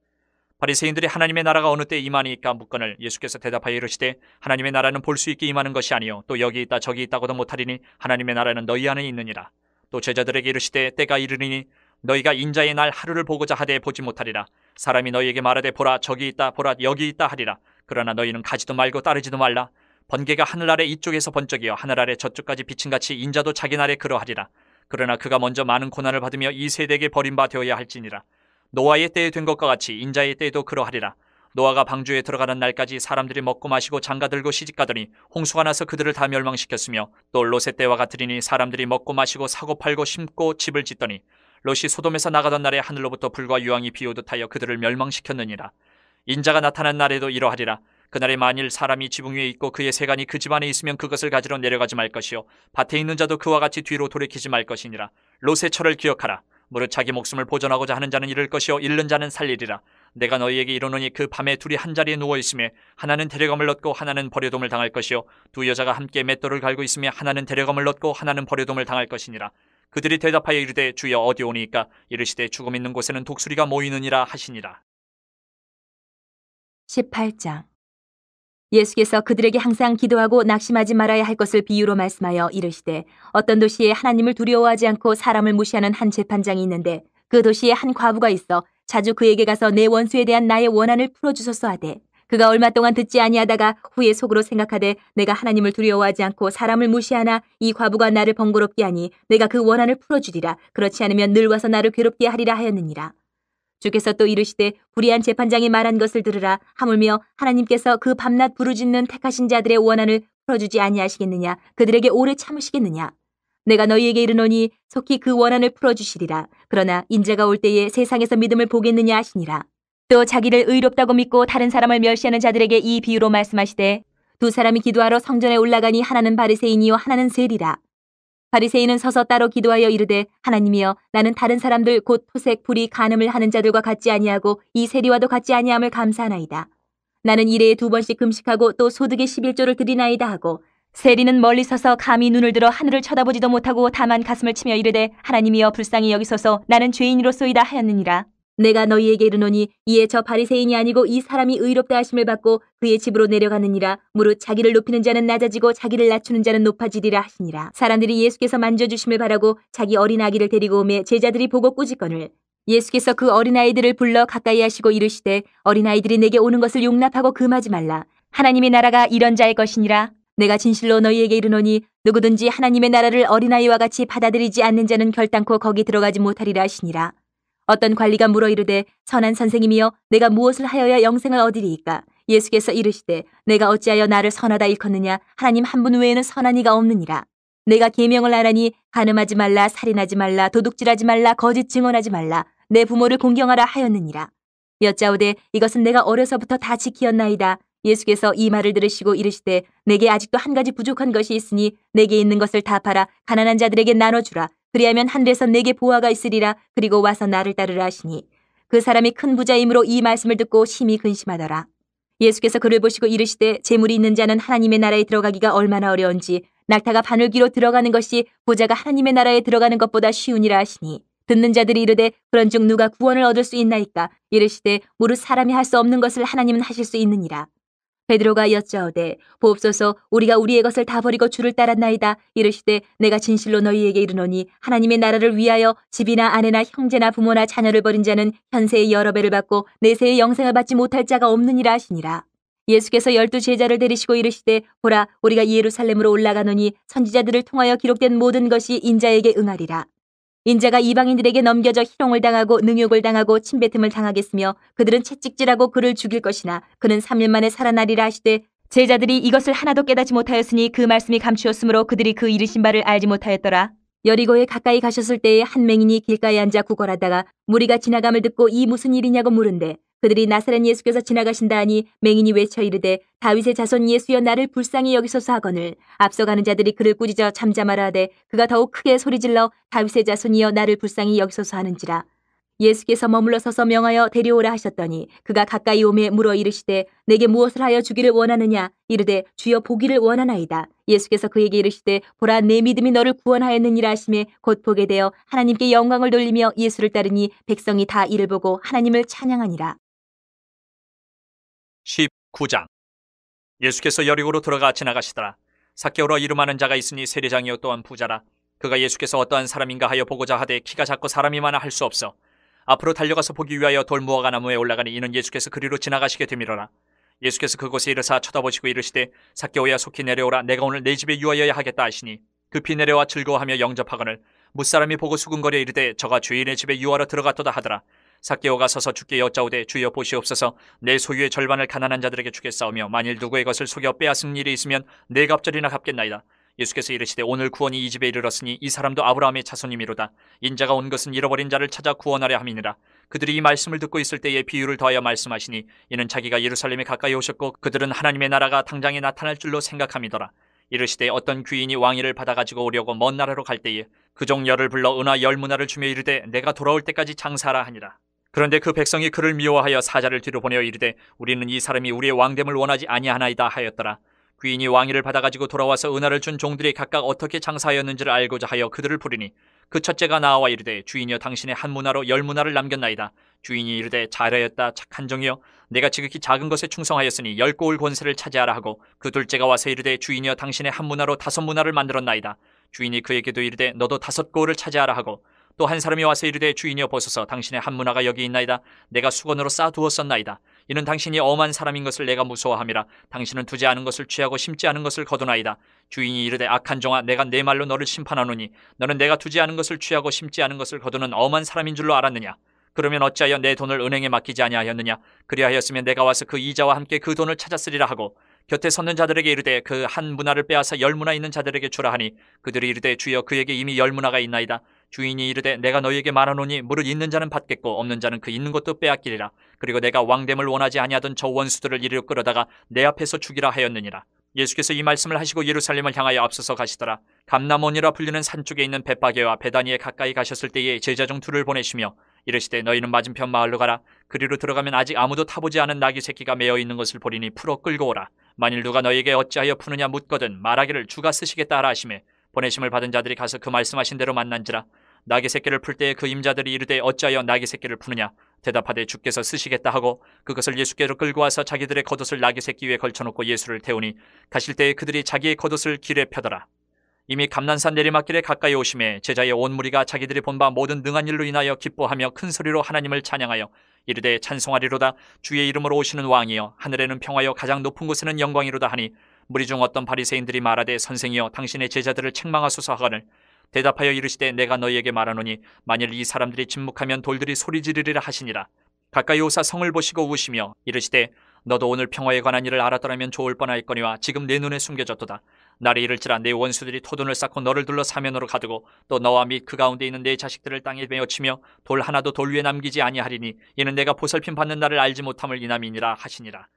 바리새인들이 하나님의 나라가 어느 때 임하니까 묻거늘 예수께서 대답하여 이르시되 하나님의 나라는 볼 수 있게 임하는 것이 아니요 또 여기 있다 저기 있다고도 못하리니 하나님의 나라는 너희 안에 있느니라. 또 제자들에게 이르시되 때가 이르리니 너희가 인자의 날 하루를 보고자 하되 보지 못하리라. 사람이 너희에게 말하되 보라 저기 있다 보라 여기 있다 하리라. 그러나 너희는 가지도 말고 따르지도 말라. 번개가 하늘 아래 이쪽에서 번쩍이어 하늘 아래 저쪽까지 비친같이 인자도 자기 날에 그러하리라. 그러나 그가 먼저 많은 고난을 받으며 이 세대에게 버림바 되어야 할지니라. 노아의 때에 된 것과 같이 인자의 때에도 그러하리라. 노아가 방주에 들어가는 날까지 사람들이 먹고 마시고 장가들고 시집가더니 홍수가 나서 그들을 다 멸망시켰으며 또 롯의 때와 같으리니 사람들이 먹고 마시고 사고 팔고 심고 집을 짓더니 롯이 소돔에서 나가던 날에 하늘로부터 불과 유황이 비오듯 하여 그들을 멸망시켰느니라. 인자가 나타난 날에도 이러하리라. 그날에 만일 사람이 지붕 위에 있고 그의 세간이 그 집안에 있으면 그것을 가지러 내려가지 말 것이요 밭에 있는 자도 그와 같이 뒤로 돌이키지 말 것이니라. 롯의 철을 기억하라. 무릇 자기 목숨을 보존하고자 하는 자는 잃을 것이요 잃는 자는 살리리라. 내가 너희에게 이르노니 그 밤에 둘이 한 자리에 누워 있으며 하나는 데려감을 얻고 하나는 버려둠을 당할 것이요 두 여자가 함께 맷돌을 갈고 있으며 하나는 데려감을 얻고 하나는 버려둠을 당할 것이니라. 그들이 대답하여 이르되 주여 어디 오니이까? 이르시되 죽음 있는 곳에는 독수리가 모이느니라 하시니라. 18장. 예수께서 그들에게 항상 기도하고 낙심하지 말아야 할 것을 비유로 말씀하여 이르시되 어떤 도시에 하나님을 두려워하지 않고 사람을 무시하는 한 재판장이 있는데 그 도시에 한 과부가 있어 자주 그에게 가서 내 원수에 대한 나의 원한을 풀어주소서 하되 그가 얼마 동안 듣지 아니하다가 후에 속으로 생각하되 내가 하나님을 두려워하지 않고 사람을 무시하나 이 과부가 나를 번거롭게 하니 내가 그 원한을 풀어주리라. 그렇지 않으면 늘 와서 나를 괴롭게 하리라 하였느니라. 주께서 또 이르시되 불의한 재판장이 말한 것을 들으라. 하물며 하나님께서 그 밤낮 부르짖는 택하신 자들의 원한을 풀어주지 아니하시겠느냐? 그들에게 오래 참으시겠느냐? 내가 너희에게 이르노니 속히 그 원한을 풀어주시리라. 그러나 인자가 올 때에 세상에서 믿음을 보겠느냐 하시니라. 또 자기를 의롭다고 믿고 다른 사람을 멸시하는 자들에게 이 비유로 말씀하시되 두 사람이 기도하러 성전에 올라가니 하나는 바리새인이요 하나는 세리라. 바리새인은 서서 따로 기도하여 이르되 하나님이여 나는 다른 사람들 곧 토색 불의 간음을 하는 자들과 같지 아니하고 이 세리와도 같지 아니함을 감사하나이다. 나는 일해에 2번씩 금식하고 또 소득의 11조를 드리나이다 하고 세리는 멀리 서서 감히 눈을 들어 하늘을 쳐다보지도 못하고 다만 가슴을 치며 이르되 하나님이여 불쌍히 여기소서 나는 죄인이로소이다 하였느니라. 내가 너희에게 이르노니 이에 저 바리새인이 아니고 이 사람이 의롭다 하심을 받고 그의 집으로 내려가느니라. 무릇 자기를 높이는 자는 낮아지고 자기를 낮추는 자는 높아지리라 하시니라. 사람들이 예수께서 만져주심을 바라고 자기 어린 아기를 데리고 오매 제자들이 보고 꾸짖거늘 예수께서 그 어린아이들을 불러 가까이 하시고 이르시되 어린아이들이 내게 오는 것을 용납하고 금하지 말라. 하나님의 나라가 이런 자의 것이니라. 내가 진실로 너희에게 이르노니 누구든지 하나님의 나라를 어린아이와 같이 받아들이지 않는 자는 결단코 거기 들어가지 못하리라 하시니라. 어떤 관리가 물어 이르되 선한 선생님이여 내가 무엇을 하여야 영생을 얻으리이까? 예수께서 이르시되 내가 어찌하여 나를 선하다 일컫느냐? 하나님 한 분 외에는 선한 이가 없느니라. 내가 계명을 하라니 간음하지 말라, 살인하지 말라, 도둑질하지 말라, 거짓 증언하지 말라, 내 부모를 공경하라 하였느니라. 여짜오되 이것은 내가 어려서부터 다 지키었나이다. 예수께서 이 말을 들으시고 이르시되 내게 아직도 한 가지 부족한 것이 있으니 내게 있는 것을 다 팔아 가난한 자들에게 나눠주라. 그리하면 하늘에서 내게 보화가 있으리라. 그리고 와서 나를 따르라 하시니 그 사람이 큰 부자이므로 이 말씀을 듣고 심히 근심하더라. 예수께서 그를 보시고 이르시되 재물이 있는 자는 하나님의 나라에 들어가기가 얼마나 어려운지 낙타가 바늘귀로 들어가는 것이 부자가 하나님의 나라에 들어가는 것보다 쉬우니라 하시니 듣는 자들이 이르되 그런즉 누가 구원을 얻을 수 있나이까? 이르시되 무릇 사람이 할 수 없는 것을 하나님은 하실 수 있느니라. 베드로가 여짜오되 보옵소서 우리가 우리의 것을 다 버리고 주를 따랐나이다. 이르시되 내가 진실로 너희에게 이르노니 하나님의 나라를 위하여 집이나 아내나 형제나 부모나 자녀를 버린 자는 현세의 여러 배를 받고 내세의 영생을 받지 못할 자가 없느니라 하시니라. 예수께서 12 제자를 데리시고 이르시되 보라 우리가 예루살렘으로 올라가노니 선지자들을 통하여 기록된 모든 것이 인자에게 응하리라. 인자가 이방인들에게 넘겨져 희롱을 당하고 능욕을 당하고 침뱉음을 당하겠으며 그들은 채찍질하고 그를 죽일 것이나 그는 3일 만에 살아나리라 하시되 제자들이 이것을 하나도 깨닫지 못하였으니 그 말씀이 감추었으므로 그들이 그 이르신 바를 알지 못하였더라. 여리고에 가까이 가셨을 때에 한 맹인이 길가에 앉아 구걸하다가 무리가 지나감을 듣고 이 무슨 일이냐고 물은데 그들이 나사렛 예수께서 지나가신다 하니 맹인이 외쳐 이르되 다윗의 자손 예수여 나를 불쌍히 여기소서 하거늘 앞서가는 자들이 그를 꾸짖어 잠잠하라 하되 그가 더욱 크게 소리질러 다윗의 자손이여 나를 불쌍히 여기소서 하는지라. 예수께서 머물러 서서 명하여 데려오라 하셨더니 그가 가까이 오매 물어 이르시되 내게 무엇을 하여 주기를 원하느냐? 이르되 주여 보기를 원하나이다. 예수께서 그에게 이르시되 보라 내 믿음이 너를 구원하였느니라 하시매 곧 보게 되어 하나님께 영광을 돌리며 예수를 따르니 백성이 다 이를 보고 하나님을 찬양하니라. 19장. 예수께서 여리고로 들어가 지나가시더라. 삭개오라 이름하는 자가 있으니 세리장이요 또한 부자라. 그가 예수께서 어떠한 사람인가 하여 보고자 하되 키가 작고 사람이 많아 할 수 없어 앞으로 달려가서 보기 위하여 돌무화과 나무에 올라가니 이는 예수께서 그리로 지나가시게 되밀어라. 예수께서 그곳에 이르사 쳐다보시고 이르시되 삭개오야 속히 내려오라. 내가 오늘 내 집에 유하여야 하겠다 하시니 급히 내려와 즐거워하며 영접하거늘 무사람이 보고 수군거려 이르되 저가 주인의 집에 유하러 들어갔도다 하더라. 삭개오가 서서 주께 여짜오되 주여 보시옵소서 내 소유의 절반을 가난한 자들에게 주겠사오며 만일 누구의 것을 속여 빼앗은 일이 있으면 네 갑절이나 갚겠나이다. 예수께서 이르시되 오늘 구원이 이 집에 이르렀으니 이 사람도 아브라함의 자손이미로다. 인자가 온 것은 잃어버린 자를 찾아 구원하려 함이니라. 그들이 이 말씀을 듣고 있을 때에 비유를 더하여 말씀하시니 이는 자기가 예루살렘에 가까이 오셨고 그들은 하나님의 나라가 당장에 나타날 줄로 생각함이더라. 이르시되 어떤 귀인이 왕위를 받아가지고 오려고 먼 나라로 갈 때에 그종 열을 불러 은화 10문화를 주며 이르되 내가 돌아올 때까지 장사하라 하니라. 그런데 그 백성이 그를 미워하여 사자를 뒤로 보내어 이르되 우리는 이 사람이 우리의 왕됨을 원하지 아니하나이다 하였더라. 귀인이 왕위를 받아가지고 돌아와서 은하를 준 종들이 각각 어떻게 장사하였는지를 알고자 하여 그들을 부리니 그 첫째가 나와 이르되 주인이여 당신의 한 문화로 10문화를 남겼나이다. 주인이 이르되 잘하였다 착한 종이여 내가 지극히 작은 것에 충성하였으니 10고을 권세를 차지하라 하고 그 둘째가 와서 이르되 주인이여 당신의 한 문화로 5문화를 만들었나이다. 주인이 그에게도 이르되 너도 5고을을 차지하라 하고 또 한 사람이 와서 이르되 주인이여 보소서 당신의 한 문화가 여기 있나이다. 내가 수건으로 쌓아두었었나이다. 이는 당신이 엄한 사람인 것을 내가 무서워함이라. 당신은 두지 않은 것을 취하고 심지 않은 것을 거두나이다. 주인이 이르되 악한 종아 내가 내 말로 너를 심판하노니 너는 내가 두지 않은 것을 취하고 심지 않은 것을 거두는 엄한 사람인 줄로 알았느냐. 그러면 어찌하여 내 돈을 은행에 맡기지 아니하였느냐. 그리하였으면 내가 와서 그 이자와 함께 그 돈을 찾았으리라 하고 곁에 섰는 자들에게 이르되 그 한 문화를 빼앗아 10문화 있는 자들에게 주라 하니 그들이 이르되 주여 그에게 이미 10문화가 있나이다. 주인이 이르되 내가 너희에게 말하노니 무릇 있는 자는 받겠고 없는 자는 그 있는 것도 빼앗기리라. 그리고 내가 왕됨을 원하지 아니하던 저 원수들을 이리로 끌어다가 내 앞에서 죽이라 하였느니라. 예수께서 이 말씀을 하시고 예루살렘을 향하여 앞서서 가시더라. 감람원이라 불리는 산 쪽에 있는 벳바게와 베다니에 가까이 가셨을 때에 제자 중 둘을 보내시며 이르시되 너희는 맞은편 마을로 가라. 그리로 들어가면 아직 아무도 타보지 않은 나귀 새끼가 메어 있는 것을 보리니 풀어 끌고 오라. 만일 누가 너희에게 어찌하여 푸느냐 묻거든 말하기를 주가 쓰시겠다 하라 하시매 보내심을 받은 자들이 가서 그 말씀하신 대로 만난지라. 나귀 새끼를 풀 때에 그 임자들이 이르되 어찌하여 나귀 새끼를 푸느냐. 대답하되 주께서 쓰시겠다 하고 그것을 예수께로 끌고 와서 자기들의 겉옷을 나귀 새끼 위에 걸쳐놓고 예수를 태우니 가실 때에 그들이 자기의 겉옷을 길에 펴더라. 이미 감난산 내리막길에 가까이 오심에 제자의 온 무리가 자기들이 본 바 모든 능한 일로 인하여 기뻐하며 큰 소리로 하나님을 찬양하여 이르되 찬송하리로다. 주의 이름으로 오시는 왕이여 하늘에는 평화여 가장 높은 곳에는 영광이로다 하니 무리 중 어떤 바리새인들이 말하되 선생이여 당신의 제자들을 책망하소서 하거늘 대답하여 이르시되 내가 너희에게 말하노니 만일 이 사람들이 침묵하면 돌들이 소리 지르리라 하시니라. 가까이 오사 성을 보시고 우시며 이르시되 너도 오늘 평화에 관한 일을 알았더라면 좋을 뻔하였거니와 지금 내 눈에 숨겨졌도다. 날이 이를지라 내 원수들이 토둔을 쌓고 너를 둘러 사면으로 가두고 또 너와 및 그 가운데 있는 내 자식들을 땅에 메어치며 돌 하나도 돌 위에 남기지 아니하리니 이는 내가 보살핌 받는 날을 알지 못함을 인함이니라 하시니라.